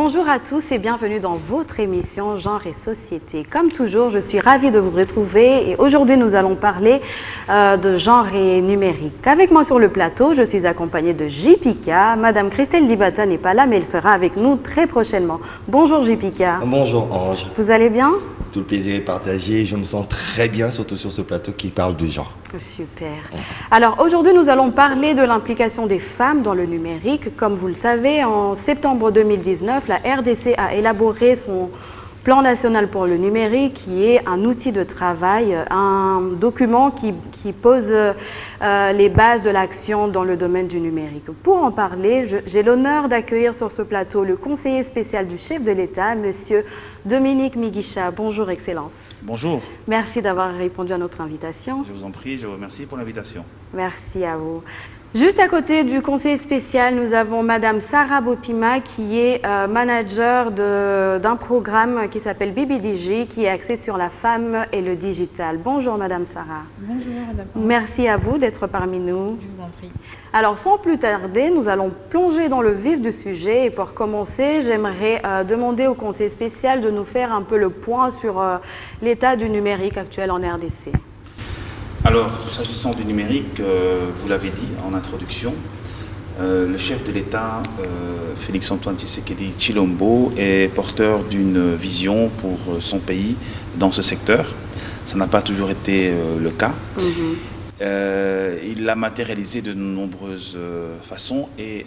Bonjour à tous et bienvenue dans votre émission Genre et Société. Comme toujours, je suis ravie de vous retrouver et aujourd'hui nous allons parler de genre et numérique. Avec moi sur le plateau, je suis accompagnée de Jipika. Madame Christelle Dibata n'est pas là mais elle sera avec nous très prochainement. Bonjour Jipika. Bonjour Ange. Vous allez bien? Tout le plaisir est partagé. Je me sens très bien, surtout sur ce plateau qui parle de genre. Super. Alors aujourd'hui, nous allons parler de l'implication des femmes dans le numérique. Comme vous le savez, en septembre 2019, la RDC a élaboré son plan national pour le numérique, qui est un outil de travail, un document qui pose les bases de l'action dans le domaine du numérique. Pour en parler, j'ai l'honneur d'accueillir sur ce plateau le conseiller spécial du chef de l'État, Monsieur Dominique Miguicha. Bonjour, Excellence. Bonjour. Merci d'avoir répondu à notre invitation. Je vous en prie, je vous remercie pour l'invitation. Merci à vous. Juste à côté du conseiller spécial, nous avons Madame Sarah Bopima qui est manager d'un programme qui s'appelle BBDJ, qui est axé sur la femme et le digital. Bonjour Madame Sarah. Bonjour Madame. Merci à vous d'être parmi nous. Je vous en prie. Alors sans plus tarder, nous allons plonger dans le vif du sujet et pour commencer, j'aimerais demander au conseiller spécial de nous faire un peu le point sur l'état du numérique actuel en RDC. Alors, s'agissant du numérique, vous l'avez dit en introduction, le chef de l'État, Félix-Antoine Tshisekedi Tshilombo, est porteur d'une vision pour son pays dans ce secteur. Ça n'a pas toujours été le cas. Il l'a matérialisé de nombreuses façons et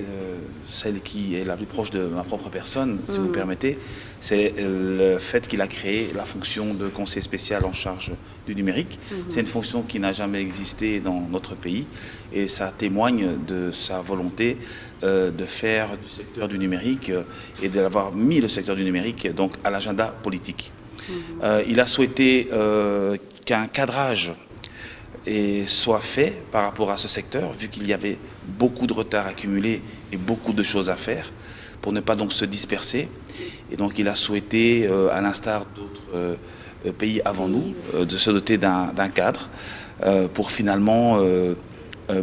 celle qui est la plus proche de ma propre personne, si vous permettez, c'est le fait qu'il a créé la fonction de conseiller spécial en charge du numérique. C'est une fonction qui n'a jamais existé dans notre pays et ça témoigne de sa volonté de faire du secteur du numérique et d'avoir mis le secteur du numérique donc, à l'agenda politique. Il a souhaité qu'un cadrage soit fait par rapport à ce secteur, vu qu'il y avait beaucoup de retard accumulé et beaucoup de choses à faire, pour ne pas donc se disperser. Et donc il a souhaité, à l'instar d'autres pays avant nous, de se doter d'un cadre pour finalement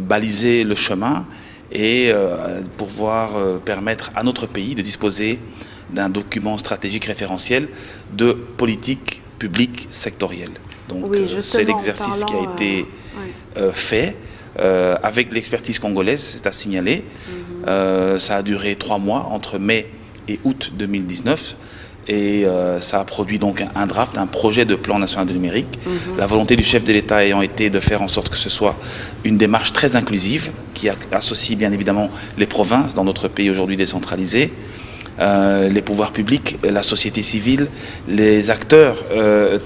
baliser le chemin et pouvoir permettre à notre pays de disposer d'un document stratégique référentiel de politique publique sectorielle. Donc oui, c'est l'exercice qui a été fait avec l'expertise congolaise, c'est à signaler. Ça a duré 3 mois, entre mai et août 2019. Et ça a produit donc un draft, un projet de plan national de numérique. La volonté du chef de l'État ayant été de faire en sorte que ce soit une démarche très inclusive, qui associe bien évidemment les provinces dans notre pays aujourd'hui décentralisé, les pouvoirs publics, la société civile, les acteurs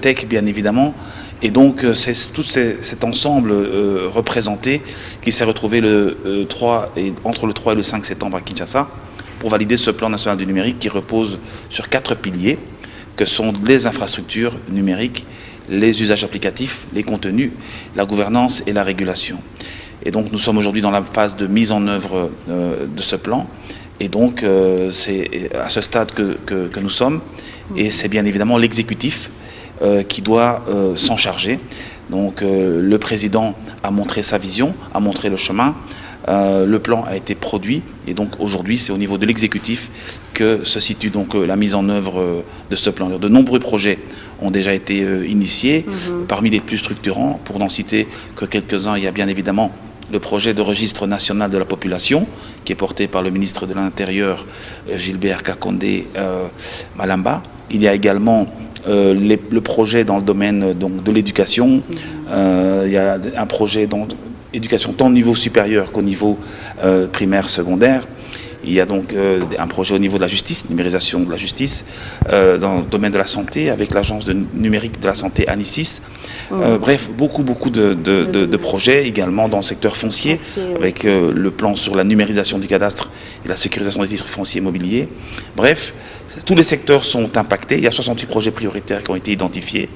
tech bien évidemment. Et donc c'est tout cet ensemble représenté qui s'est retrouvé entre le 3 et le 5 septembre à Kinshasa pour valider ce plan national du numérique qui repose sur 4 piliers que sont les infrastructures numériques, les usages applicatifs, les contenus, la gouvernance et la régulation. Et donc nous sommes aujourd'hui dans la phase de mise en œuvre de ce plan. Et donc c'est à ce stade que nous sommes et c'est bien évidemment l'exécutif qui doit s'en charger. Donc le président a montré sa vision, a montré le chemin, le plan a été produit et donc aujourd'hui c'est au niveau de l'exécutif que se situe donc la mise en œuvre de ce plan. De nombreux projets ont déjà été initiés, parmi les plus structurants, pour n'en citer que quelques-uns, il y a bien évidemment le projet de registre national de la population qui est porté par le ministre de l'Intérieur Gilbert Kakonde Malamba. Il y a également le projet dans le domaine donc, de l'éducation. Il y a un projet d'éducation tant au niveau supérieur qu'au niveau primaire, secondaire. Il y a donc un projet au niveau de la justice, numérisation de la justice, dans le domaine de la santé, avec l'agence numérique de la santé ANICIS. Bref, beaucoup de projets également dans le secteur foncier, avec le plan sur la numérisation du cadastre et la sécurisation des titres fonciers immobiliers. Bref, tous les secteurs sont impactés. Il y a 68 projets prioritaires qui ont été identifiés.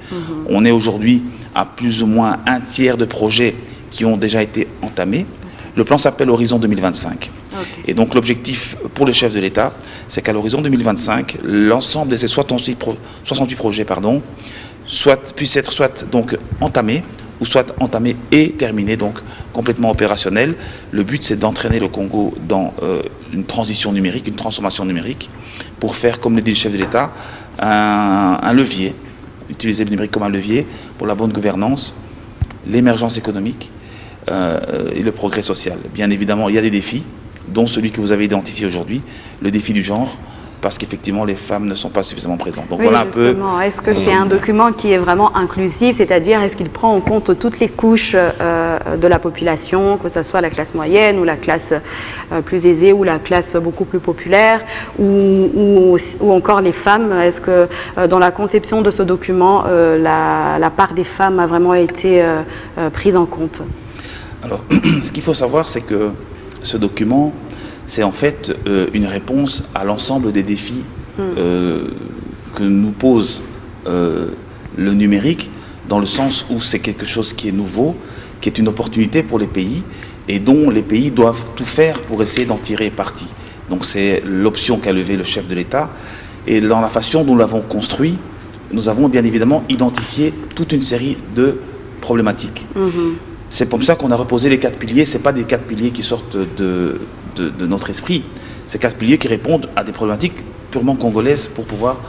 On est aujourd'hui à plus ou moins un tiers de projets qui ont déjà été entamés. Le plan s'appelle Horizon 2025. Et donc l'objectif pour le chef de l'État, c'est qu'à l'horizon 2025, l'ensemble de ces 68 projets puissent être soit donc entamés, ou soit entamés et terminés, donc complètement opérationnels. Le but, c'est d'entraîner le Congo dans une transition numérique, une transformation numérique, pour faire, comme le dit le chef de l'État, un levier, utiliser le numérique comme un levier pour la bonne gouvernance, l'émergence économique et le progrès social. Bien évidemment, il y a des défis, dont celui que vous avez identifié aujourd'hui, le défi du genre, parce qu'effectivement, les femmes ne sont pas suffisamment présentes. Donc oui, voilà un peu... Est-ce que c'est un document qui est vraiment inclusif, c'est-à-dire est-ce qu'il prend en compte toutes les couches de la population, que ce soit la classe moyenne ou la classe plus aisée ou la classe beaucoup plus populaire, ou encore les femmes? Est-ce que dans la conception de ce document, la part des femmes a vraiment été prise en compte? Alors, ce qu'il faut savoir, c'est que ce document, c'est en fait une réponse à l'ensemble des défis que nous pose le numérique, dans le sens où c'est quelque chose qui est nouveau, qui est une opportunité pour les pays et dont les pays doivent tout faire pour essayer d'en tirer parti. Donc c'est l'option qu'a levée le chef de l'État. Et dans la façon dont nous l'avons construit, nous avons bien évidemment identifié toute une série de problématiques. C'est comme ça qu'on a reposé les 4 piliers. Ce n'est pas des 4 piliers qui sortent de notre esprit. C'est 4 piliers qui répondent à des problématiques purement congolaises pour pouvoir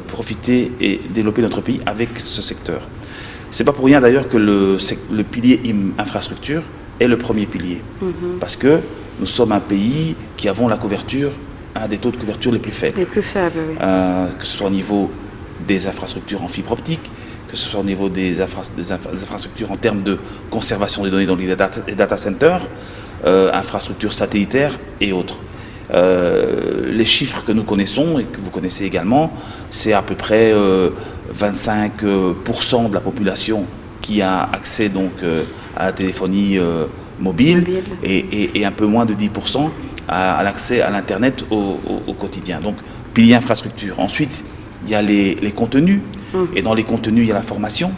profiter et développer notre pays avec ce secteur. Ce n'est pas pour rien d'ailleurs que le pilier infrastructure est le premier pilier. Parce que nous sommes un pays qui avons la couverture, un des taux de couverture les plus faibles. Les plus faibles, oui. Que ce soit au niveau des infrastructures en fibre optique, que ce soit au niveau des infrastructures en termes de conservation des données dans les data centers, infrastructures satellitaires et autres. Les chiffres que nous connaissons et que vous connaissez également, c'est à peu près 25% de la population qui a accès donc à la téléphonie mobile et un peu moins de 10% à l'accès à l'Internet au quotidien. Donc, pilier infrastructure. Ensuite, il y a les contenus. Et dans les contenus, il y a la formation.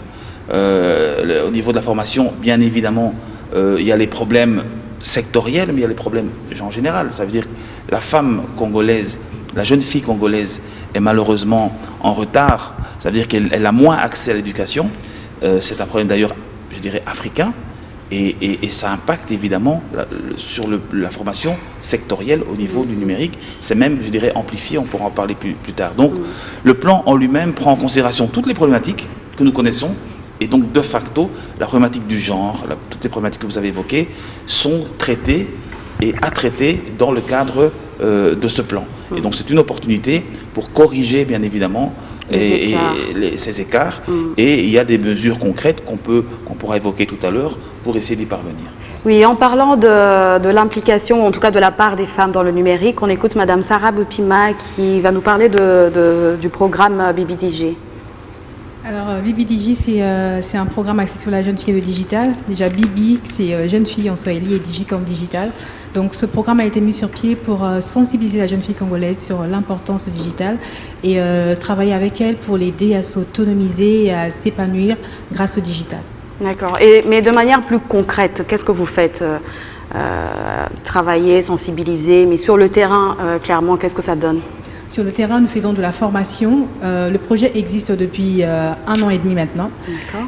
Au niveau de la formation, bien évidemment, il y a les problèmes sectoriels, mais il y a les problèmes en général. Ça veut dire que la femme congolaise, la jeune fille congolaise est malheureusement en retard. Ça veut dire qu'elle a moins accès à l'éducation. C'est un problème d'ailleurs, je dirais, africain. Et ça impacte évidemment sur la formation sectorielle au niveau du numérique. C'est même, je dirais, amplifié, on pourra en parler plus tard. Donc, le plan en lui-même prend en considération toutes les problématiques que nous connaissons. Et donc, de facto, la problématique du genre, toutes les problématiques que vous avez évoquées, sont traitées et à traiter dans le cadre de ce plan. Et donc, c'est une opportunité pour corriger, bien évidemment, ces écarts. Et il y a des mesures concrètes qu'on pourra évoquer tout à l'heure pour essayer d'y parvenir. Oui, en parlant de l'implication, en tout cas de la part des femmes dans le numérique, on écoute Madame Sarah Boupima qui va nous parler du programme BBDG. Alors, BBDG, c'est un programme axé sur la jeune fille et le digital. Déjà, Bibi, c'est jeune fille en swahili et Digi comme digital. Donc, ce programme a été mis sur pied pour sensibiliser la jeune fille congolaise sur l'importance du digital et travailler avec elle pour l'aider à s'autonomiser et à s'épanouir grâce au digital. D'accord. Mais de manière plus concrète, qu'est-ce que vous faites? Travailler, sensibiliser, mais sur le terrain, clairement, qu'est-ce que ça donne? Sur le terrain, nous faisons de la formation. Le projet existe depuis 1 an et demi maintenant.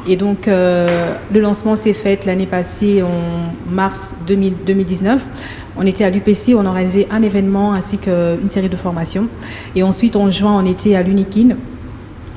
Et donc, le lancement s'est fait l'année passée, en mars 2019. On était à l'UPC, on a réalisé un événement ainsi qu'une série de formations. Et ensuite, en juin, on était à l'Unikin,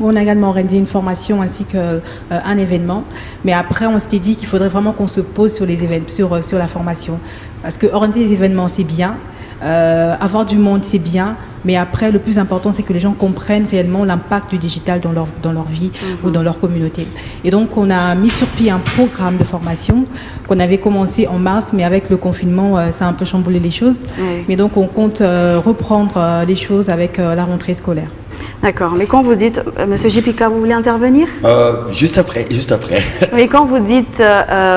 où on a également réalisé une formation ainsi qu'un événement. Mais après, on s'était dit qu'il faudrait vraiment qu'on se pose sur les événements, sur la formation. Parce que organiser les événements, c'est bien. Avoir du monde, c'est bien. Mais après, le plus important, c'est que les gens comprennent réellement l'impact du digital dans leur vie ou dans leur communauté. Et donc, on a mis sur pied un programme de formation qu'on avait commencé en mars, mais avec le confinement, ça a un peu chamboulé les choses. Mais donc, on compte reprendre les choses avec la rentrée scolaire. D'accord. Mais quand vous dites, Monsieur Jipika, vous voulez intervenir? Juste après. Mais quand vous dites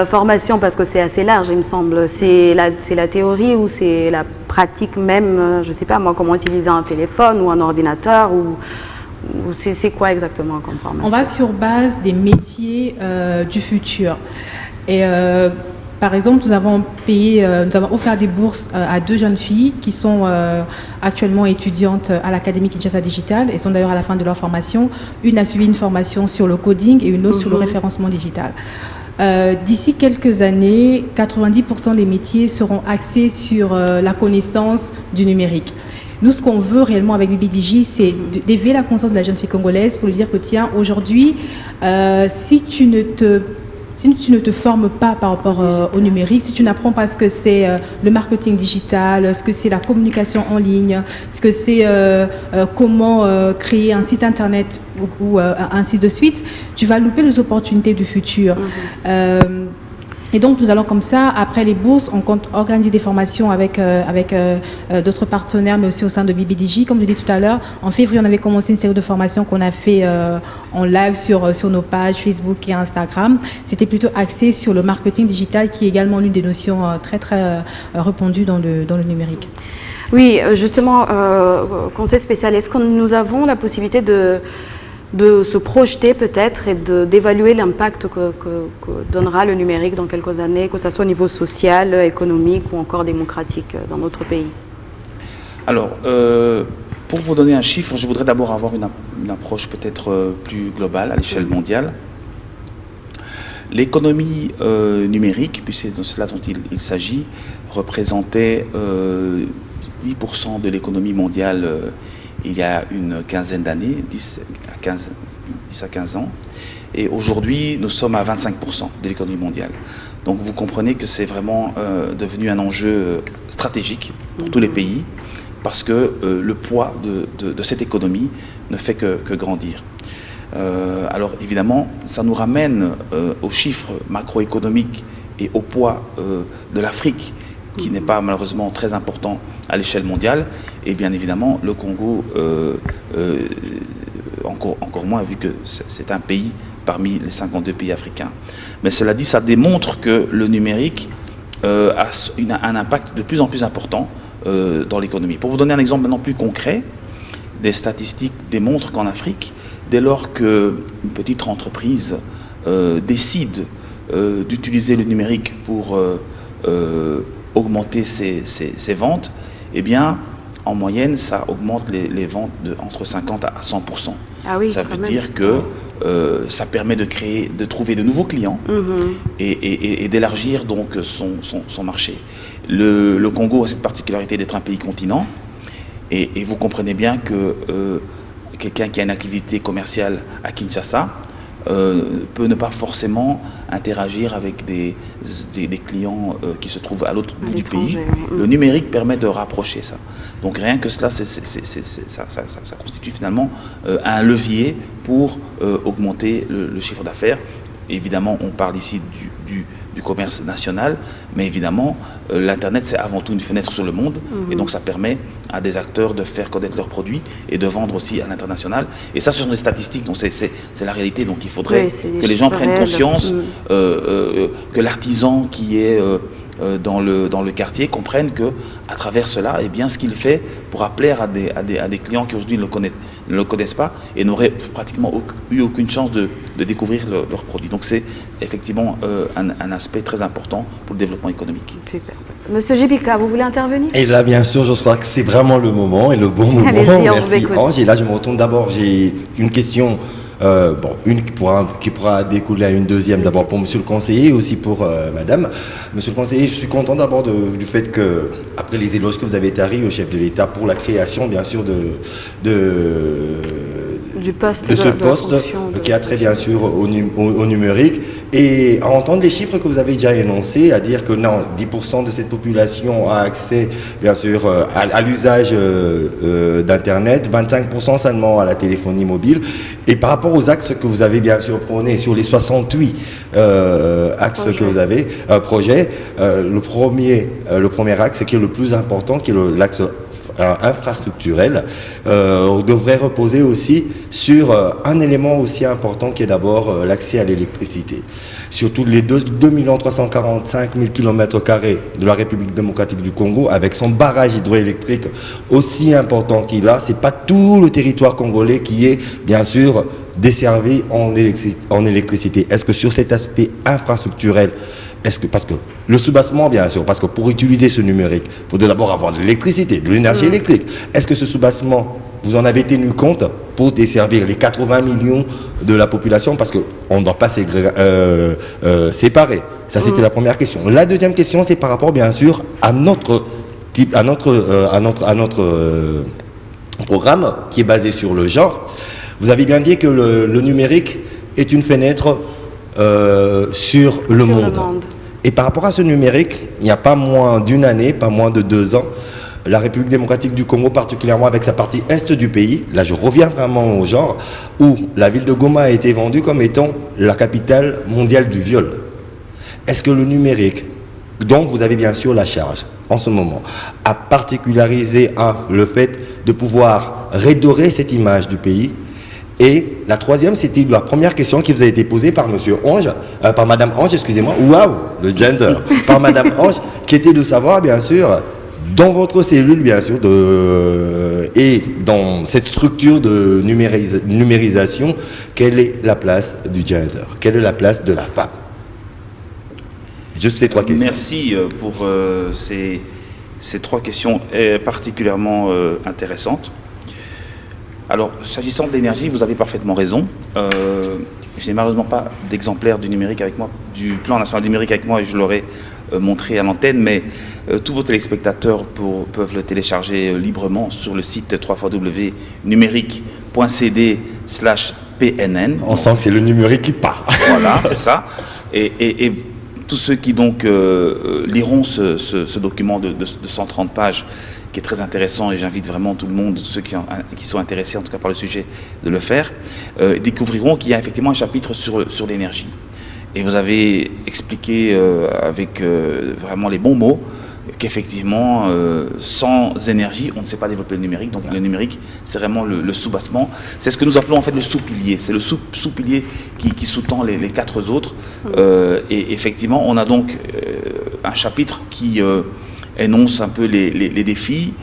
formation, parce que c'est assez large, il me semble, c'est la théorie ou c'est la pratique même, je ne sais pas moi, comment utiliser un téléphone ou un ordinateur ou c'est quoi exactement comme formation? On va sur base des métiers du futur. Et par exemple, nous avons offert des bourses à 2 jeunes filles qui sont actuellement étudiantes à l'Académie Kinshasa Digital et sont d'ailleurs à la fin de leur formation. Une a suivi une formation sur le coding et une autre sur le référencement digital. D'ici quelques années, 90% des métiers seront axés sur la connaissance du numérique. Nous, ce qu'on veut réellement avec BBDJ, c'est d'éveiller la conscience de la jeune fille congolaise pour lui dire que tiens, aujourd'hui, si tu ne te formes pas par rapport au numérique, si tu n'apprends pas ce que c'est le marketing digital, ce que c'est la communication en ligne, ce que c'est comment créer un site internet ou ainsi de suite, tu vas louper les opportunités du futur. Et donc, nous allons comme ça, après les bourses, on compte organiser des formations avec d'autres partenaires, mais aussi au sein de BBDJ. Comme je l'ai dit tout à l'heure, en février, on avait commencé une série de formations qu'on a fait en live sur nos pages Facebook et Instagram. C'était plutôt axé sur le marketing digital, qui est également l'une des notions très, très répandues dans le numérique. Oui, justement, conseil spécial, est-ce que nous avons la possibilité de se projeter peut-être et d'évaluer l'impact que donnera le numérique dans quelques années, que ce soit au niveau social, économique ou encore démocratique dans notre pays? Alors, pour vous donner un chiffre, je voudrais d'abord avoir une approche peut-être plus globale à l'échelle mondiale. L'économie numérique, puis c'est de cela dont il s'agit, représentait 10% de l'économie mondiale il y a une quinzaine d'années, 10 à 15 ans. Et aujourd'hui, nous sommes à 25% de l'économie mondiale. Donc vous comprenez que c'est vraiment devenu un enjeu stratégique pour tous les pays, parce que le poids de cette économie ne fait que grandir. Alors évidemment, ça nous ramène aux chiffres macroéconomiques et au poids de l'Afrique, qui n'est pas malheureusement très important à l'échelle mondiale, et bien évidemment le Congo encore moins, vu que c'est un pays parmi les 52 pays africains. Mais cela dit, ça démontre que le numérique a un impact de plus en plus important dans l'économie. Pour vous donner un exemple maintenant plus concret, des statistiques démontrent qu'en Afrique, dès lors qu'une petite entreprise décide d'utiliser le numérique pour augmenter ses ventes, eh bien, en moyenne, ça augmente les ventes entre 50 à 100%. Ah oui, ça veut dire que ça permet de trouver de nouveaux clients et d'élargir donc son marché. Le Congo a cette particularité d'être un pays continent, et vous comprenez bien que quelqu'un qui a une activité commerciale à Kinshasa peut ne pas forcément interagir avec des clients qui se trouvent à l'autre bout du pays. Le numérique permet de rapprocher ça. Donc rien que cela, ça constitue finalement un levier pour augmenter le chiffre d'affaires. Évidemment, on parle ici du commerce national, mais évidemment, l'Internet, c'est avant tout une fenêtre sur le monde, et donc ça permet à des acteurs de faire connaître leurs produits et de vendre aussi à l'international. Et ça, ce sont des statistiques, donc c'est la réalité. Donc il faudrait que les gens prennent conscience, que l'artisan qui est dans le quartier comprenne que à travers cela, eh bien, ce qu'il fait pourra plaire à des clients qui aujourd'hui ne le connaissent pas et n'auraient pratiquement eu aucune chance de découvrir leurs produits. Donc c'est effectivement un aspect très important pour le développement économique. Super. Monsieur Jibika, vous voulez intervenir? Et là, bien sûr, je crois que c'est vraiment le moment et le bon moment. Merci Ange. Et là, je me retourne d'abord, j'ai une question. Une qui pourra découler à une deuxième, d'abord pour monsieur le conseiller et aussi pour madame. Monsieur le conseiller, je suis content d'abord du fait que, après les éloges que vous avez tarés au chef de l'État pour la création, bien sûr, de ce poste qui a trait bien sûr au numérique, et à entendre les chiffres que vous avez déjà énoncés, à dire que non, 10% de cette population a accès bien sûr à l'usage d'Internet, 25% seulement à la téléphonie mobile, et par rapport aux axes que vous avez bien sûr prônés sur les 68 axes que vous avez, projets, le premier axe qui est le plus important, qui est l'axe infrastructurel, devrait reposer aussi sur un élément aussi important qui est d'abord l'accès à l'électricité. Surtout les 2 345 000 km² de la République démocratique du Congo, avec son barrage hydroélectrique aussi important qu'il a, c'est pas tout le territoire congolais qui est bien sûr desservi en électricité. Est-ce que sur cet aspect infrastructurel, parce que le soubassement, bien sûr, parce que pour utiliser ce numérique, il faut d'abord avoir de l'électricité, de l'énergie électrique. Est-ce que ce soubassement, vous en avez tenu compte pour desservir les 80 millions de la population, parce qu'on ne doit pas séparer. Ça, c'était la première question. La deuxième question, c'est par rapport, bien sûr, à notre programme qui est basé sur le genre. Vous avez bien dit que le numérique est une fenêtre sur le monde. Et par rapport à ce numérique, il n'y a pas moins d'une année, pas moins de 2 ans, la République démocratique du Congo, particulièrement avec sa partie est du pays, là je reviens vraiment au genre, où la ville de Goma a été vendue comme étant la capitale mondiale du viol. Est-ce que le numérique, dont vous avez bien sûr la charge en ce moment, a particularisé le fait de pouvoir redorer cette image du pays? Et la troisième, c'était la première question qui vous a été posée par par Madame Ange, excusez-moi, waouh, le gender, par Madame Ange, qui était de savoir, bien sûr, dans votre cellule, bien sûr, et dans cette structure de numérisation, quelle est la place du gender? Quelle est la place de la femme? Juste ces 3 questions. Merci pour ces 3 questions particulièrement intéressantes. Alors, s'agissant de l'énergie, vous avez parfaitement raison. Je n'ai malheureusement pas d'exemplaire du numérique avec moi, du plan national numérique avec moi, et je l'aurais montré à l'antenne, mais tous vos téléspectateurs peuvent le télécharger librement sur le site www.numérique.cd/PNN. On sent que c'est le numérique qui part. Voilà, c'est ça. Et tous ceux qui donc liront ce document de 130 pages, qui est très intéressant, et j'invite vraiment tout le monde, ceux qui sont intéressés en tout cas par le sujet, de le faire, découvriront qu'il y a effectivement un chapitre sur l'énergie. Et vous avez expliqué avec vraiment les bons mots qu'effectivement, sans énergie, on ne sait pas développer le numérique. Donc le numérique, c'est vraiment le sous-bassement. C'est ce que nous appelons en fait le sous-pilier. C'est le sous-pilier qui sous-tend les 4 autres. Et effectivement, on a donc un chapitre qui énonce un peu les défis,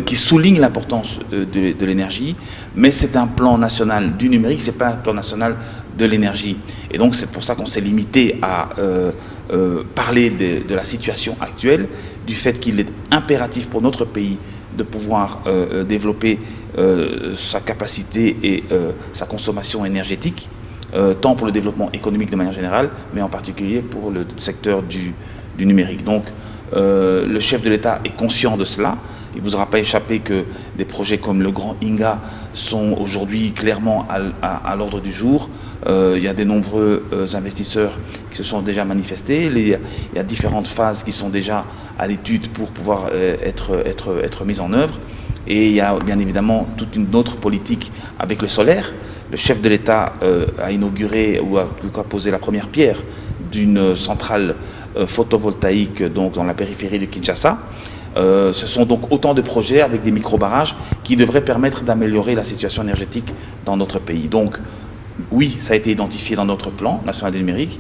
qui souligne l'importance de l'énergie, mais c'est un plan national du numérique, c'est pas un plan national de l'énergie. Et donc c'est pour ça qu'on s'est limité à parler de la situation actuelle, du fait qu'il est impératif pour notre pays de pouvoir développer sa capacité et sa consommation énergétique, tant pour le développement économique de manière générale, mais en particulier pour le secteur du numérique. Donc le chef de l'État est conscient de cela. Il ne vous aura pas échappé que des projets comme le Grand Inga sont aujourd'hui clairement à l'ordre du jour. Il y a de nombreux investisseurs qui se sont déjà manifestés. Il y a différentes phases qui sont déjà à l'étude pour pouvoir être mises en œuvre. Et il y a bien évidemment toute une autre politique avec le solaire. Le chef de l'État a inauguré ou a posé la première pierre d'une centrale photovoltaïque donc dans la périphérie de Kinshasa. Ce sont donc autant de projets avec des micro-barrages qui devraient permettre d'améliorer la situation énergétique dans notre pays. Donc oui, ça a été identifié dans notre plan national du numérique,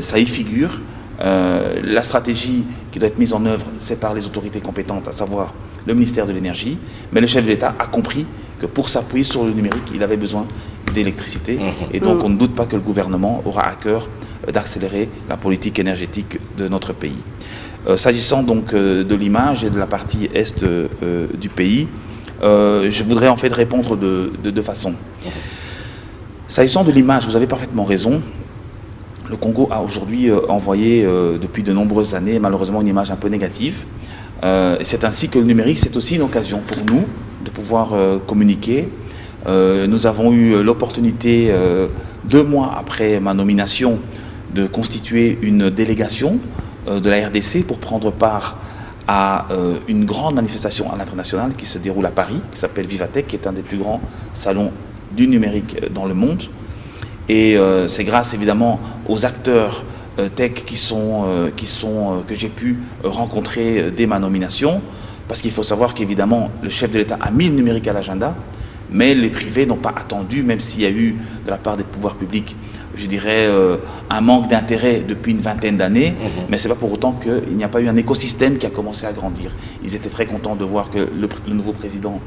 ça y figure. La stratégie qui doit être mise en œuvre, c'est par les autorités compétentes, à savoir le ministère de l'Énergie, mais le chef de l'État a compris que pour s'appuyer sur le numérique, il avait besoin d'électricité. Et donc on ne doute pas que le gouvernement aura à cœur d'accélérer la politique énergétique de notre pays. S'agissant donc de l'image et de la partie est du pays, je voudrais en fait répondre de 2 façons. S'agissant de l'image, vous avez parfaitement raison. Le Congo a aujourd'hui envoyé depuis de nombreuses années malheureusement une image un peu négative. Et c'est ainsi que le numérique, c'est aussi une occasion pour nous de pouvoir communiquer. Nous avons eu l'opportunité, 2 mois après ma nomination, de constituer une délégation de la RDC pour prendre part à une grande manifestation à l'international qui se déroule à Paris, qui s'appelle Vivatech, qui est un des plus grands salons du numérique dans le monde. Et c'est grâce évidemment aux acteurs tech que j'ai pu rencontrer dès ma nomination, parce qu'il faut savoir qu'évidemment le chef de l'État a mis le numérique à l'agenda, mais les privés n'ont pas attendu, même s'il y a eu de la part des pouvoirs publics, je dirais, un manque d'intérêt depuis une vingtaine d'années, mais ce n'est pas pour autant qu'il n'y a pas eu un écosystème qui a commencé à grandir. Ils étaient très contents de voir que le nouveau président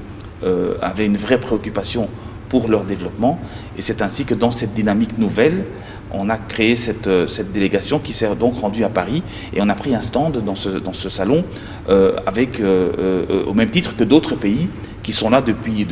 avait une vraie préoccupation pour leur développement, et c'est ainsi que dans cette dynamique nouvelle, on a créé cette délégation qui s'est donc rendue à Paris, et on a pris un stand dans ce salon avec, au même titre que d'autres pays qui sont là depuis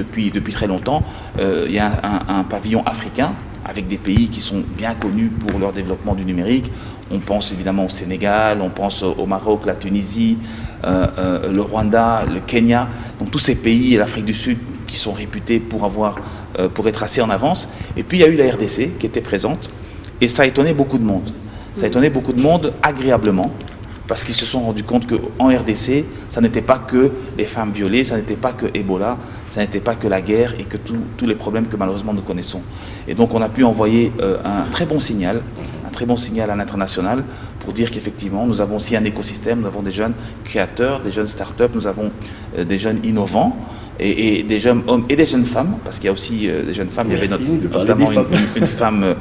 très longtemps. Il y a un pavillon africain avec des pays qui sont bien connus pour leur développement du numérique. On pense évidemment au Sénégal, on pense au Maroc, la Tunisie, le Rwanda, le Kenya. Donc tous ces pays et l'Afrique du Sud qui sont réputés pour être assez en avance. Et puis il y a eu la RDC qui était présente et ça a étonné beaucoup de monde. Ça a étonné beaucoup de monde agréablement parce qu'ils se sont rendus compte qu'en RDC, ça n'était pas que les femmes violées, ça n'était pas que Ebola, ça n'était pas que la guerre et que tous les problèmes que malheureusement nous connaissons. Et donc on a pu envoyer un très bon signal à l'international pour dire qu'effectivement nous avons aussi un écosystème, nous avons des jeunes créateurs, des jeunes start-up, nous avons des jeunes innovants et des jeunes hommes et des jeunes femmes, parce qu'il y a aussi des jeunes femmes. Merci, il y avait notamment une femme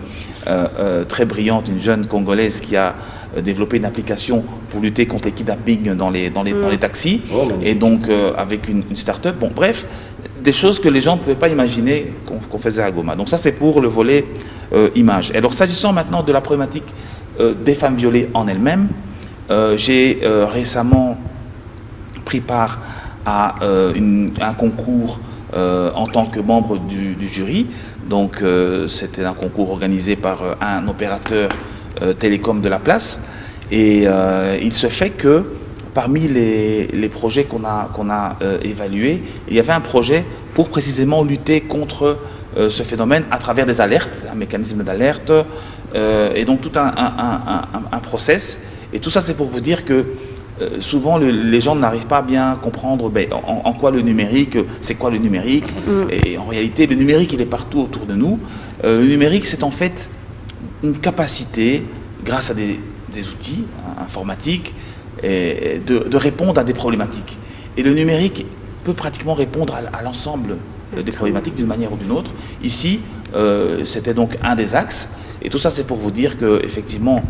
très brillante, une jeune Congolaise qui a développé une application pour lutter contre les kidnappings dans les taxis, et donc avec une start-up. Bon, bref, des choses que les gens ne pouvaient pas imaginer qu'on faisait à Goma. Donc ça, c'est pour le volet image. Et alors, s'agissant maintenant de la problématique des femmes violées en elles-mêmes, j'ai récemment pris part à un concours en tant que membre du jury. Donc c'était un concours organisé par un opérateur télécom de la place. Et il se fait que parmi les projets qu'on a évalués, il y avait un projet pour précisément lutter contre ce phénomène à travers des alertes, un mécanisme d'alerte, et donc tout un process. Et tout ça, c'est pour vous dire que souvent les gens n'arrivent pas à bien comprendre en quoi le numérique, c'est quoi le numérique. Et en réalité, le numérique, il est partout autour de nous. Le numérique, c'est en fait une capacité, grâce à des outils informatiques, de répondre à des problématiques. Et le numérique peut pratiquement répondre à l'ensemble des problématiques d'une manière ou d'une autre. Ici, c'était donc un des axes. Et tout ça, c'est pour vous dire qu'effectivement,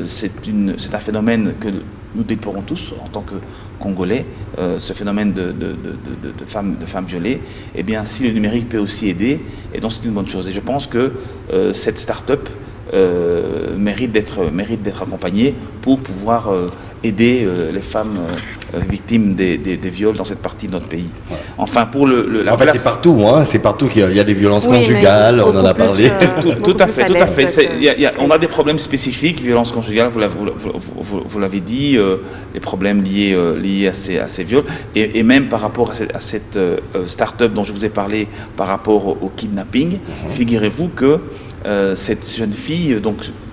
c'est un phénomène que nous déplorons tous en tant que Congolais, ce phénomène de femmes violées. Eh bien, si le numérique peut aussi aider, et donc c'est une bonne chose. Et je pense que cette start-up mérite d'être accompagnée pour pouvoir aider les femmes victimes des viols dans cette partie de notre pays. Enfin, pour la place... c'est partout qu'il y a des violences conjugales, on en a parlé. Tout à fait. On a des problèmes spécifiques, violences conjugales, vous l'avez dit, les problèmes liés à ces viols, et même par rapport à cette start-up dont je vous ai parlé par rapport au kidnapping, figurez-vous que cette jeune fille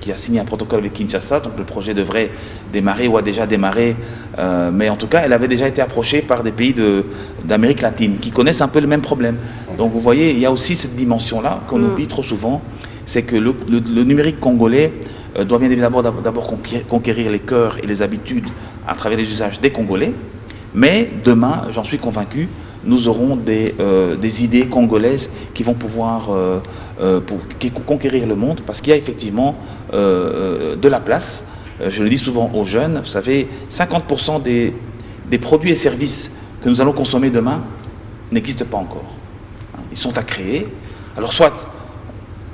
qui a signé un protocole avec Kinshasa, donc le projet devrait démarrer ou a déjà démarré, mais en tout cas elle avait déjà été approchée par des pays d'Amérique latine qui connaissent un peu le même problème. Donc vous voyez, il y a aussi cette dimension-là qu'on oublie trop souvent, c'est que le numérique congolais doit bien évidemment d'abord conquérir les cœurs et les habitudes à travers les usages des Congolais, mais demain, j'en suis convaincu, nous aurons des idées congolaises qui vont pouvoir conquérir le monde, parce qu'il y a effectivement de la place. Je le dis souvent aux jeunes, vous savez, 50% des produits et services que nous allons consommer demain n'existent pas encore. Ils sont à créer. Alors soit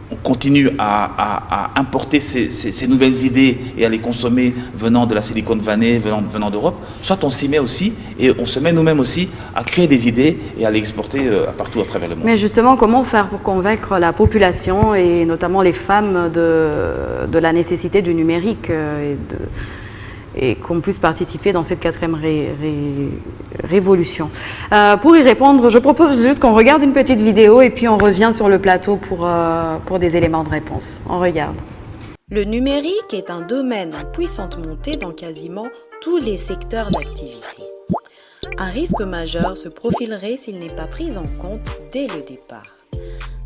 on continue à importer ces nouvelles idées et à les consommer venant de la Silicon Valley, venant d'Europe, soit on s'y met aussi et on se met nous-mêmes aussi à créer des idées et à les exporter partout à travers le monde. Mais justement, comment faire pour convaincre la population et notamment les femmes de la nécessité du numérique et qu'on puisse participer dans cette quatrième révolution. Pour y répondre, je propose juste qu'on regarde une petite vidéo et puis on revient sur le plateau pour des éléments de réponse. On regarde. Le numérique est un domaine en puissante montée dans quasiment tous les secteurs d'activité. Un risque majeur se profilerait s'il n'est pas pris en compte dès le départ.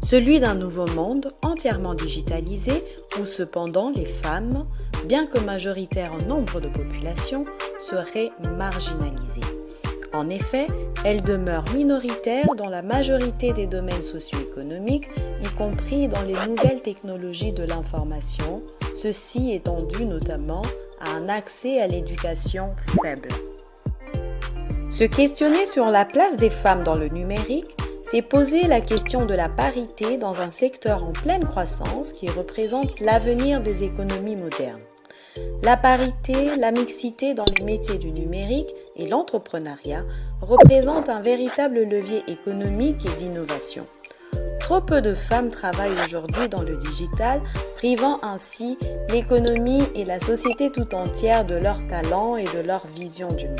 Celui d'un nouveau monde entièrement digitalisé où cependant les femmes, bien que majoritaires en nombre de population, seraient marginalisées. En effet, elles demeurent minoritaires dans la majorité des domaines socio-économiques, y compris dans les nouvelles technologies de l'information, ceci étant dû notamment à un accès à l'éducation faible. Se questionner sur la place des femmes dans le numérique, c'est poser la question de la parité dans un secteur en pleine croissance qui représente l'avenir des économies modernes. La parité, la mixité dans les métiers du numérique et l'entrepreneuriat représentent un véritable levier économique et d'innovation. Trop peu de femmes travaillent aujourd'hui dans le digital, privant ainsi l'économie et la société tout entière de leur talent et de leur vision du monde.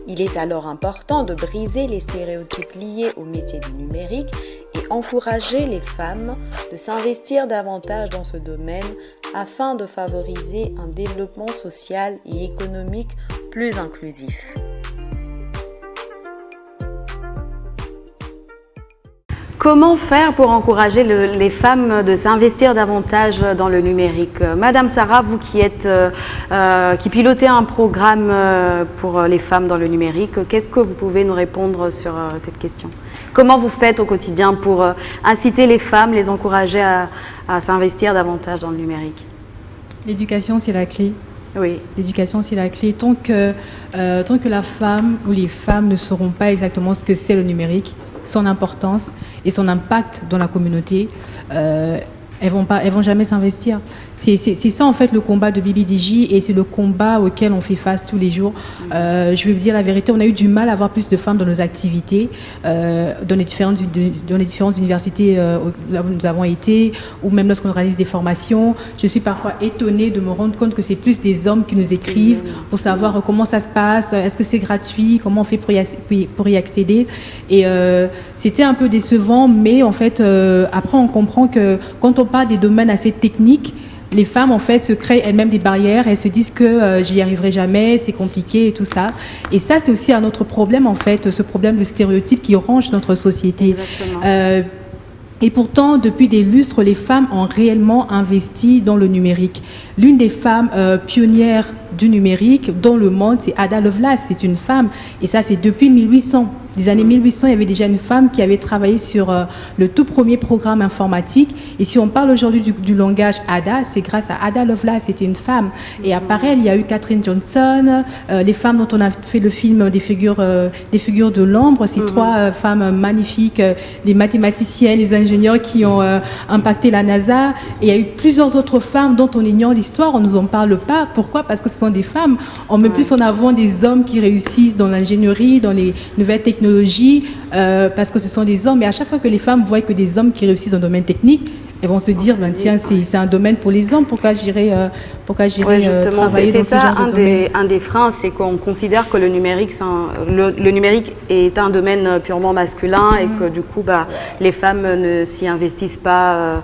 Il est alors important de briser les stéréotypes liés au métier du numérique et encourager les femmes de s'investir davantage dans ce domaine afin de favoriser un développement social et économique plus inclusif. Comment faire pour encourager les femmes de s'investir davantage dans le numérique? Madame Sarah, vous qui pilotez un programme pour les femmes dans le numérique, qu'est-ce que vous pouvez nous répondre sur cette question? Comment vous faites au quotidien pour inciter les femmes, les encourager à s'investir davantage dans le numérique? L'éducation, c'est la clé. Oui. L'éducation, c'est la clé. Tant que la femme ou les femmes ne sauront pas exactement ce que c'est le numérique, son importance et son impact dans la communauté, elles vont jamais s'investir. C'est ça en fait le combat de BBDJ et c'est le combat auquel on fait face tous les jours. Je vais vous dire la vérité, on a eu du mal à avoir plus de femmes dans nos activités, dans les différentes universités là où nous avons été, ou même lorsqu'on réalise des formations. Je suis parfois étonnée de me rendre compte que c'est plus des hommes qui nous écrivent pour savoir comment ça se passe, est-ce que c'est gratuit, comment on fait pour y accéder. Et c'était un peu décevant, mais en fait, après on comprend que quand on parle des domaines assez techniques, les femmes, en fait, se créent elles-mêmes des barrières. Elles se disent que j'y arriverai jamais, c'est compliqué et tout ça. Et ça, c'est aussi un autre problème, en fait, ce problème de stéréotype qui ronge notre société. Et pourtant, depuis des lustres, les femmes ont réellement investi dans le numérique. L'une des femmes pionnières du numérique dans le monde, c'est Ada Lovelace. C'est une femme. Et ça, c'est depuis 1800. Les années 1800, il y avait déjà une femme qui avait travaillé sur le tout premier programme informatique. Et si on parle aujourd'hui du langage Ada, c'est grâce à Ada Lovelace, c'était une femme. Et après elle, il y a eu Catherine Johnson, les femmes dont on a fait le film des figures de l'ombre, ces trois femmes magnifiques, les mathématiciennes, les ingénieurs qui ont impacté la NASA. Et il y a eu plusieurs autres femmes dont on ignore l'histoire, on ne nous en parle pas. Pourquoi? Parce que ce sont des femmes. On met plus en avant des hommes qui réussissent dans l'ingénierie, dans les nouvelles technologies, parce que ce sont des hommes. Mais à chaque fois que les femmes voient que des hommes qui réussissent dans le domaine technique, elles vont se dire, ben, tiens, c'est un domaine pour les hommes, pourquoi j'irai travailler dans ce genre de domaine? Un des freins, c'est qu'on considère que le numérique, le numérique est un domaine purement masculin et que du coup, les femmes ne s'y investissent pas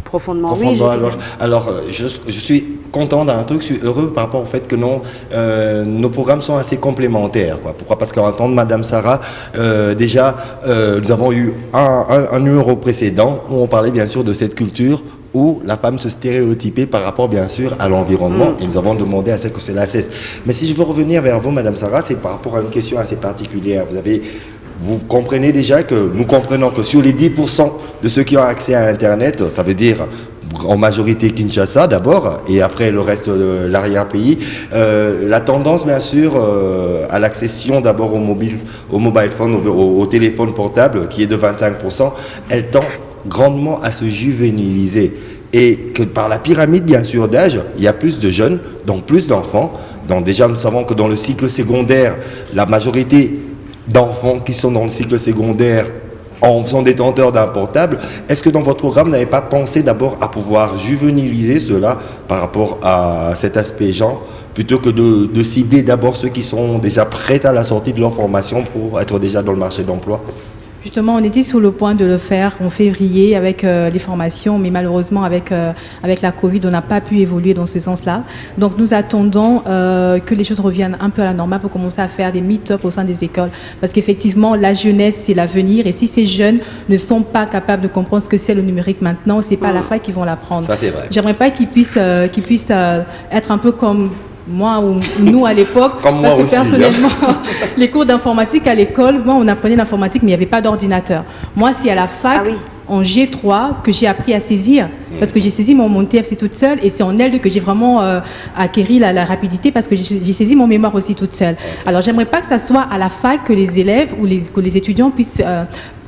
profondément. Oui, alors je suis content d'un truc, je suis heureux par rapport au fait que nos programmes sont assez complémentaires. Pourquoi? Parce qu'en temps de Madame Sarah, déjà, nous avons eu un numéro précédent où on parlait bien sûr de cette culture où la femme se stéréotypait par rapport bien sûr à l'environnement et nous avons demandé à ce que cela cesse. Mais si je veux revenir vers vous, Madame Sarah, c'est par rapport à une question assez particulière. Vous comprenez déjà que nous comprenons que sur les 10% de ceux qui ont accès à Internet, ça veut dire en majorité Kinshasa d'abord et après le reste de l'arrière-pays, la tendance bien sûr à l'accession d'abord au mobile phone, au téléphone portable qui est de 25%, elle tend grandement à se juvéniliser. Et que par la pyramide bien sûr d'âge, il y a plus de jeunes, donc plus d'enfants. Donc déjà nous savons que dans le cycle secondaire, la majorité d'enfants qui sont dans le cycle secondaire sont détenteurs d'un portable. Est-ce que dans votre programme, vous n'avez pas pensé d'abord à pouvoir juvéniliser cela par rapport à cet aspect genre, plutôt que de cibler d'abord ceux qui sont déjà prêts à la sortie de leur formation pour être déjà dans le marché de l'emploi? Justement, on était sur le point de le faire en février avec les formations, mais malheureusement avec la Covid, on n'a pas pu évoluer dans ce sens-là. Donc nous attendons que les choses reviennent un peu à la normale pour commencer à faire des meet-up au sein des écoles. Parce qu'effectivement, la jeunesse, c'est l'avenir. Et si ces jeunes ne sont pas capables de comprendre ce que c'est le numérique maintenant, c'est pas à la fac qu'ils vont l'apprendre. Ça, c'est vrai. J'aimerais pas qu'ils puissent être un peu comme moi ou nous à l'époque, parce que personnellement, les cours d'informatique à l'école, moi on apprenait l'informatique mais il n'y avait pas d'ordinateur. Moi c'est à la fac, en G3 que j'ai appris à saisir, parce que j'ai saisi mon TFC toute seule et c'est en L2 que j'ai vraiment acquéri la rapidité parce que j'ai saisi mon mémoire aussi toute seule. Alors j'aimerais pas que ça soit à la fac que les élèves ou que les étudiants puissent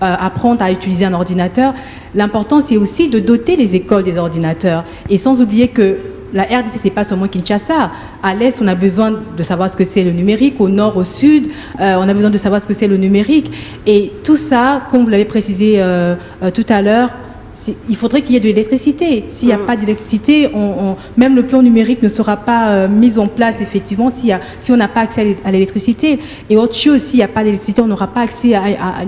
apprendre à utiliser un ordinateur. L'important c'est aussi de doter les écoles des ordinateurs et sans oublier que la RDC, c'est pas seulement Kinshasa. À l'Est, on a besoin de savoir ce que c'est le numérique. Au Nord, au Sud, on a besoin de savoir ce que c'est le numérique. Et tout ça, comme vous l'avez précisé tout à l'heure, il faudrait qu'il y ait de l'électricité. S'il n'y a pas d'électricité, même le plan numérique ne sera pas mis en place, effectivement, si on n'a pas accès à l'électricité. Et autre chose, s'il n'y a pas d'électricité, on n'aura pas accès à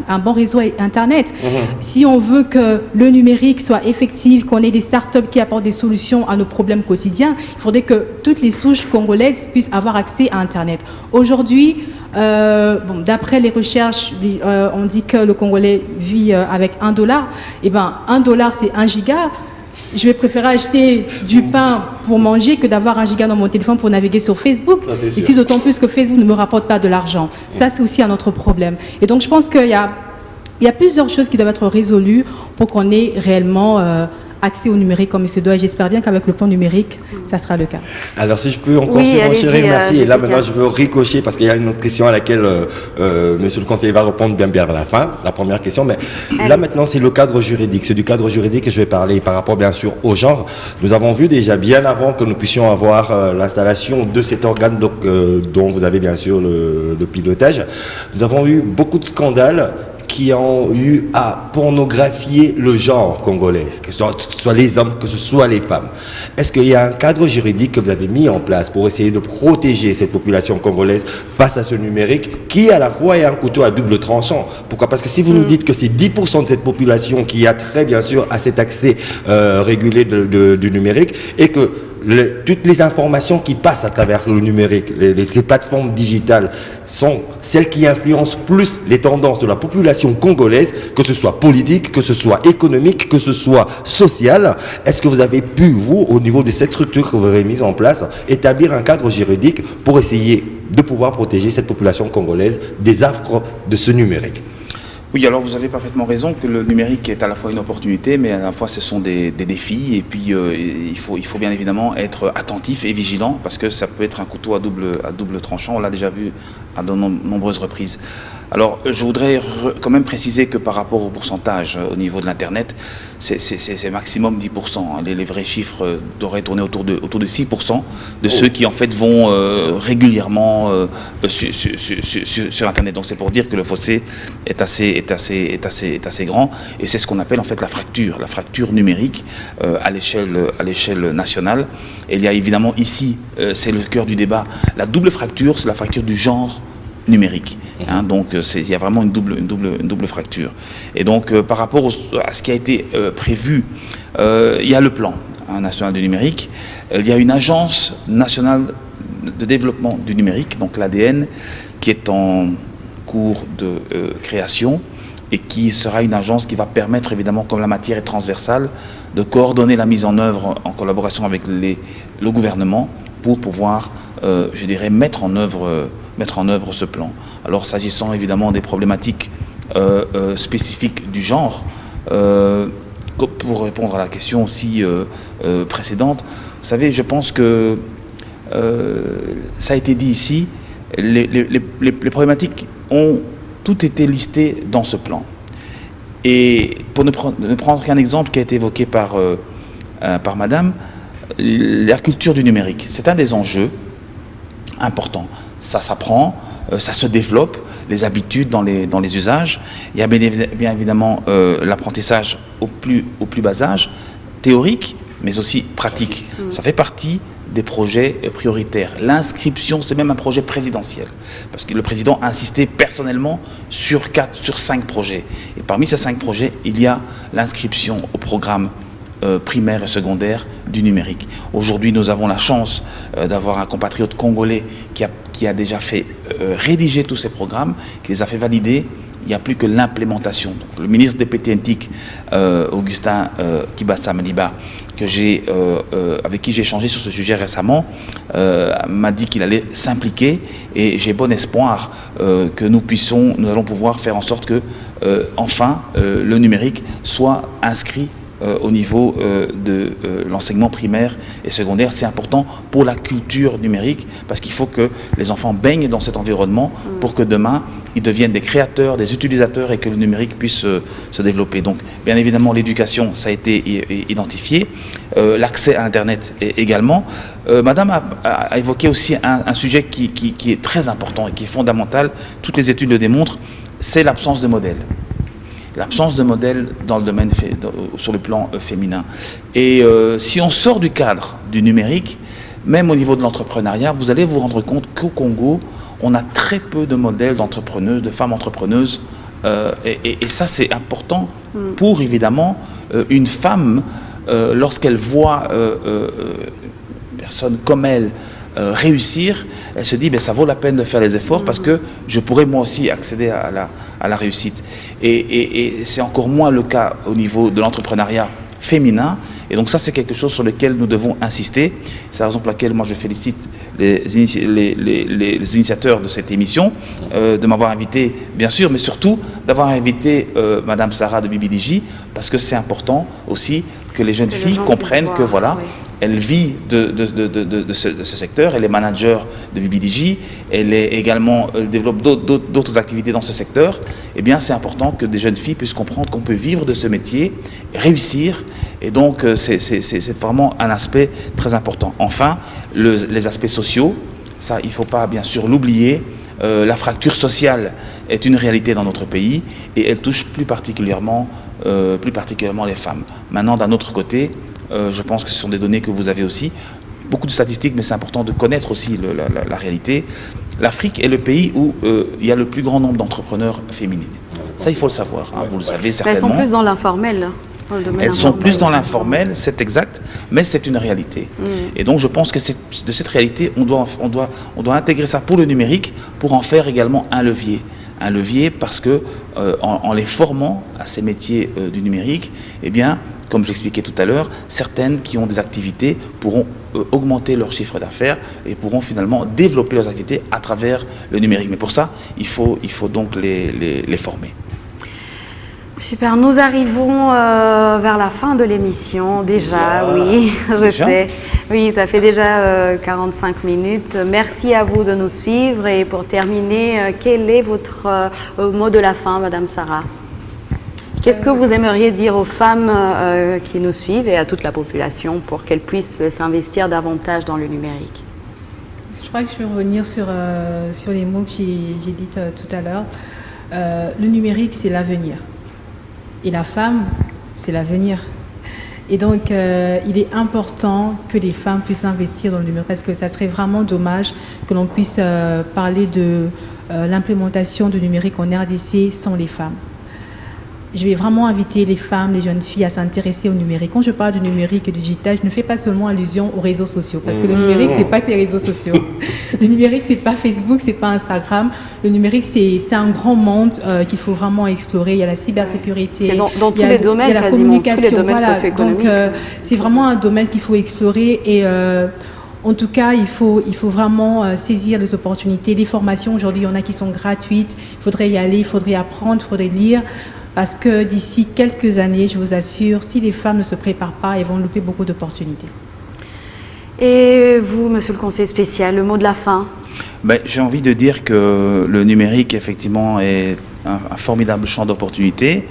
un bon réseau Internet. Si on veut que le numérique soit effectif, qu'on ait des startups qui apportent des solutions à nos problèmes quotidiens, il faudrait que toutes les souches congolaises puissent avoir accès à Internet. Aujourd'hui, d'après les recherches, on dit que le Congolais vit avec $1. Et ben, $1, c'est 1 giga. Je vais préférer acheter du pain pour manger que d'avoir 1 giga dans mon téléphone pour naviguer sur Facebook. Ici, d'autant plus que Facebook ne me rapporte pas de l'argent. Ça, c'est aussi un autre problème. Et donc, je pense qu'il y a plusieurs choses qui doivent être résolues pour qu'on ait réellement accès au numérique comme il se doit, et j'espère bien qu'avec le plan numérique, ça sera le cas. Alors si je peux encore surenchérir, merci. Et là maintenant je veux ricocher parce qu'il y a une autre question à laquelle monsieur le conseiller va répondre bien vers la fin, la première question, mais là maintenant c'est le cadre juridique. C'est du cadre juridique que je vais parler par rapport bien sûr au genre. Nous avons vu déjà bien avant que nous puissions avoir l'installation de cet organe dont vous avez bien sûr le pilotage, nous avons eu beaucoup de scandales qui ont eu à pornographier le genre congolais, que ce soit les hommes, que ce soit les femmes. Est-ce qu'il y a un cadre juridique que vous avez mis en place pour essayer de protéger cette population congolaise face à ce numérique qui à la fois est un couteau à double tranchant? Pourquoi? Parce que si vous nous dites que c'est 10% de cette population qui a très bien sûr à cet accès régulé du numérique et que toutes les informations qui passent à travers le numérique, ces plateformes digitales sont celles qui influencent plus les tendances de la population congolaise, que ce soit politique, que ce soit économique, que ce soit social. Est-ce que vous avez pu, vous, au niveau de cette structure que vous avez mise en place, établir un cadre juridique pour essayer de pouvoir protéger cette population congolaise des affres de ce numérique? Oui, alors vous avez parfaitement raison que le numérique est à la fois une opportunité, mais à la fois ce sont des défis. Et puis il faut bien évidemment être attentif et vigilant parce que ça peut être un couteau à double tranchant. On l'a déjà vu à de nombreuses reprises. Alors je voudrais quand même préciser que par rapport au pourcentage au niveau de l'Internet, c'est maximum 10%. Les vrais chiffres devraient tourner autour de 6% de ceux qui en fait vont régulièrement sur Internet. Donc c'est pour dire que le fossé est assez grand, et c'est ce qu'on appelle en fait la fracture numérique à l'échelle nationale. Et il y a évidemment ici, c'est le cœur du débat, la double fracture, c'est la fracture du genre numérique. Hein, donc il y a vraiment une double fracture. Et donc par rapport à ce qui a été prévu, il y a le plan national du numérique, il y a une agence nationale de développement du numérique, donc l'ADN, qui est en cours de création et qui sera une agence qui va permettre évidemment, comme la matière est transversale, de coordonner la mise en œuvre en collaboration avec le gouvernement pour pouvoir, je dirais, mettre en œuvre ce plan. Alors s'agissant évidemment des problématiques spécifiques du genre, pour répondre à la question aussi précédente, vous savez, je pense que ça a été dit ici, les problématiques ont toutes été listées dans ce plan. Et pour ne prendre qu'un exemple qui a été évoqué par madame, la culture du numérique, c'est un des enjeux importants. Ça s'apprend, ça se développe, les habitudes dans les usages. Il y a bien évidemment l'apprentissage au plus bas âge, théorique, mais aussi pratique. Ça fait partie des projets prioritaires. L'inscription, c'est même un projet présidentiel, parce que le président a insisté personnellement sur 5 projets. Et parmi ces 5 projets, il y a l'inscription au programme primaire et secondaire du numérique. Aujourd'hui, nous avons la chance d'avoir un compatriote congolais qui a déjà fait rédiger tous ces programmes, qui les a fait valider. Il n'y a plus que l'implémentation. Le ministre des PTNTIC, Augustin Kibassa Maliba, avec qui j'ai échangé sur ce sujet récemment, m'a dit qu'il allait s'impliquer, et j'ai bon espoir que nous allons pouvoir faire en sorte que enfin le numérique soit inscrit au niveau de l'enseignement primaire et secondaire. C'est important pour la culture numérique, parce qu'il faut que les enfants baignent dans cet environnement pour que demain ils deviennent des créateurs, des utilisateurs, et que le numérique puisse se développer. Donc bien évidemment l'éducation, ça a été identifié. l'accès à Internet également. Madame a évoqué aussi un sujet qui est très important et qui est fondamental, toutes les études le démontrent, c'est l'absence de modèle. L'absence de modèle dans le domaine, sur le plan féminin. Et si on sort du cadre du numérique, même au niveau de l'entrepreneuriat, vous allez vous rendre compte qu'au Congo, on a très peu de modèles d'entrepreneuses, de femmes entrepreneuses. Et ça, c'est important pour, évidemment, une femme, lorsqu'elle voit une personne comme elle réussir, elle se dit, ben, ça vaut la peine de faire les efforts parce que je pourrais moi aussi accéder à la réussite. Et c'est encore moins le cas au niveau de l'entrepreneuriat féminin. Et donc ça, c'est quelque chose sur lequel nous devons insister. C'est la raison pour laquelle moi je félicite les initiateurs de cette émission de m'avoir invité, bien sûr, mais surtout d'avoir invité Madame Sarah de BBDJ, parce que c'est important aussi que les jeunes filles comprennent que voilà, elle vit de ce secteur, elle est manager de BBDJ, elle développe d'autres activités dans ce secteur. Eh bien, c'est important que des jeunes filles puissent comprendre qu'on peut vivre de ce métier, réussir. Et donc, c'est vraiment un aspect très important. Enfin, les aspects sociaux, ça, il ne faut pas, bien sûr, l'oublier. La fracture sociale est une réalité dans notre pays et elle touche plus particulièrement les femmes. Maintenant, d'un autre côté, je pense que ce sont des données que vous avez aussi. Beaucoup de statistiques, mais c'est important de connaître aussi la réalité. L'Afrique est le pays où il y a le plus grand nombre d'entrepreneurs féminines. Ça, il faut le savoir, hein, vous le savez certainement. Elles sont plus dans l'informel. Elles sont plus dans l'informel, c'est exact, mais c'est une réalité. Et donc je pense que de cette réalité, on doit intégrer ça pour le numérique, pour en faire également un levier. Un levier parce que en les formant à ces métiers du numérique, eh bien, comme j'expliquais tout à l'heure, certaines qui ont des activités pourront augmenter leur chiffre d'affaires et pourront finalement développer leurs activités à travers le numérique. Mais pour ça, il faut donc les former. Super, nous arrivons vers la fin de l'émission, déjà, oui, je sais. Oui, ça fait déjà 45 minutes. Merci à vous de nous suivre. Et pour terminer, quel est votre mot de la fin, Madame Sarah? Qu'est-ce que vous aimeriez dire aux femmes qui nous suivent et à toute la population pour qu'elles puissent s'investir davantage dans le numérique? Je crois que je vais revenir sur les mots que j'ai dit tout à l'heure. Le numérique, c'est l'avenir. Et la femme, c'est l'avenir. Et donc, il est important que les femmes puissent investir dans le numérique parce que ça serait vraiment dommage que l'on puisse parler de l'implémentation du numérique en RDC sans les femmes. Je vais vraiment inviter les femmes, les jeunes filles à s'intéresser au numérique. Quand je parle du numérique et du digital, je ne fais pas seulement allusion aux réseaux sociaux. Parce que le numérique, ce n'est pas que les réseaux sociaux. Le numérique, ce n'est pas Facebook, ce n'est pas Instagram. Le numérique, c'est un grand monde qu'il faut vraiment explorer. Il y a la cybersécurité. C'est dans tous les domaines, il y a la communication, tous les domaines Donc, socio-économiques. c'est vraiment un domaine qu'il faut explorer. Et en tout cas, il faut vraiment saisir les opportunités. Les formations, aujourd'hui, il y en a qui sont gratuites. Il faudrait y aller, il faudrait apprendre, il faudrait lire. Parce que d'ici quelques années, je vous assure, si les femmes ne se préparent pas, elles vont louper beaucoup d'opportunités. Et vous, monsieur le conseiller spécial, le mot de la fin? J'ai envie de dire que le numérique, effectivement, est un formidable champ d'opportunités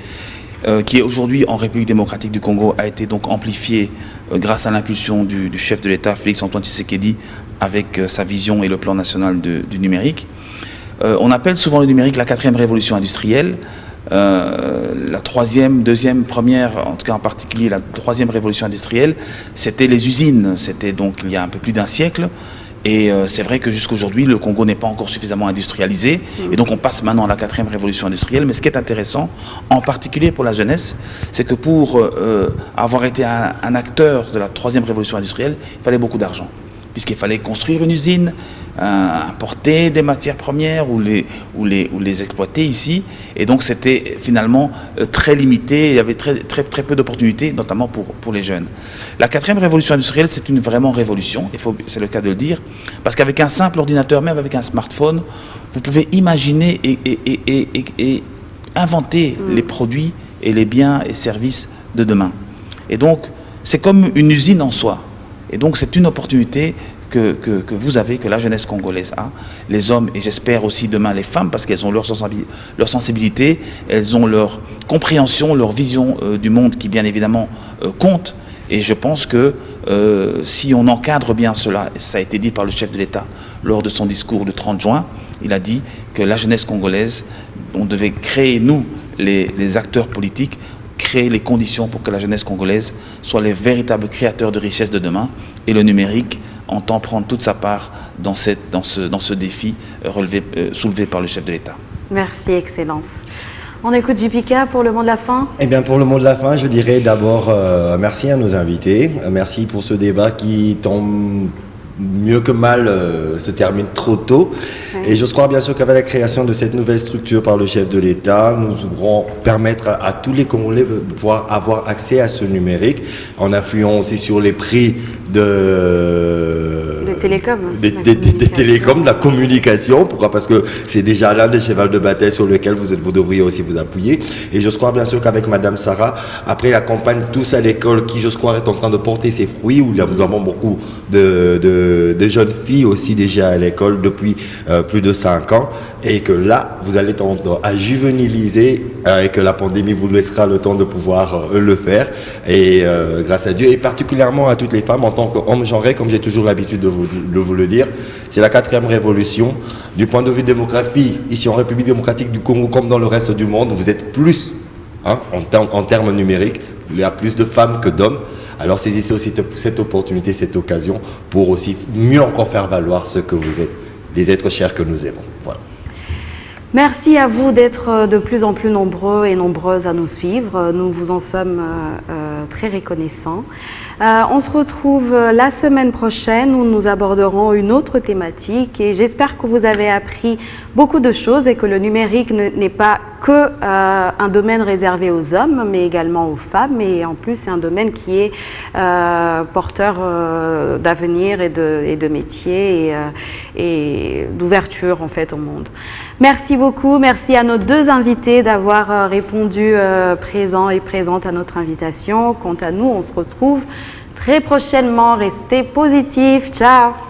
qui, aujourd'hui, en République démocratique du Congo, a été donc amplifié grâce à l'impulsion du chef de l'État, Félix-Antoine Tshisekedi, avec sa vision et le plan national du numérique. On appelle souvent le numérique la 4e révolution industrielle. La 3e, 2e, première, en tout cas en particulier la 3e révolution industrielle, c'était les usines. C'était donc il y a un peu plus d'un siècle. Et c'est vrai que jusqu'aujourd'hui, le Congo n'est pas encore suffisamment industrialisé. Et donc on passe maintenant à la 4e révolution industrielle. Mais ce qui est intéressant, en particulier pour la jeunesse, c'est que pour avoir été un acteur de la 3e révolution industrielle, il fallait beaucoup d'argent. Puisqu'il fallait construire une usine, importer des matières premières ou les exploiter ici. Et donc c'était finalement très limité, il y avait très peu d'opportunités, notamment pour les jeunes. La 4e révolution industrielle, c'est une vraiment révolution, c'est le cas de le dire, parce qu'avec un simple ordinateur, même avec un smartphone, vous pouvez imaginer et inventer les produits et les biens et services de demain. Et donc, c'est comme une usine en soi. Et donc c'est une opportunité que vous avez, que la jeunesse congolaise a, les hommes et j'espère aussi demain les femmes, parce qu'elles ont leur sensibilité, elles ont leur compréhension, leur vision du monde qui bien évidemment compte. Et je pense que si on encadre bien cela, et ça a été dit par le chef de l'État lors de son discours le 30 juin, il a dit que la jeunesse congolaise, on devait créer, nous, les acteurs politiques, créer les conditions pour que la jeunesse congolaise soit les véritables créateurs de richesses de demain. Et le numérique entend prendre toute sa part dans ce défi soulevé par le chef de l'État. Merci, Excellence. On écoute JPK pour le mot de la fin. Eh bien, pour le mot de la fin, je dirais d'abord merci à nos invités. Merci pour ce débat qui tombe mieux que mal se termine trop tôt. Oui. Et je crois bien sûr qu'avec la création de cette nouvelle structure par le chef de l'État, nous pourrons permettre à tous les Congolais de pouvoir avoir accès à ce numérique en influant aussi sur les prix des télécoms, de la communication. Pourquoi? Parce que c'est déjà l'un des chevals de bataille sur lequel vous devriez aussi vous appuyer. Et je crois bien sûr qu'avec Madame Sarah, après la campagne Tous à l'école, qui je crois est en train de porter ses fruits, où nous avons beaucoup de jeunes filles aussi déjà à l'école depuis plus de 5 ans, et que là, vous allez tendre à juvéniliser et que la pandémie vous laissera le temps de pouvoir le faire. Et grâce à Dieu, et particulièrement à toutes les femmes, en tant qu'homme genré, comme j'ai toujours l'habitude de vous le dire, c'est la 4e révolution. Du point de vue démographie, ici en République démocratique du Congo, comme dans le reste du monde, vous êtes plus, en termes numériques, il y a plus de femmes que d'hommes. Alors saisissez aussi cette opportunité, cette occasion, pour aussi mieux encore faire valoir ce que vous êtes, les êtres chers que nous aimons. Voilà. Merci à vous d'être de plus en plus nombreux et nombreuses à nous suivre. Nous vous en sommes très reconnaissants. On se retrouve la semaine prochaine où nous aborderons une autre thématique et j'espère que vous avez appris beaucoup de choses et que le numérique n'est pas que un domaine réservé aux hommes mais également aux femmes, et en plus c'est un domaine qui est porteur d'avenir et de métiers et d'ouverture en fait au monde. Merci beaucoup, merci à nos 2 invités d'avoir répondu présents et présentes à notre invitation. Quant à nous, on se retrouve très prochainement. Restez positifs. Ciao.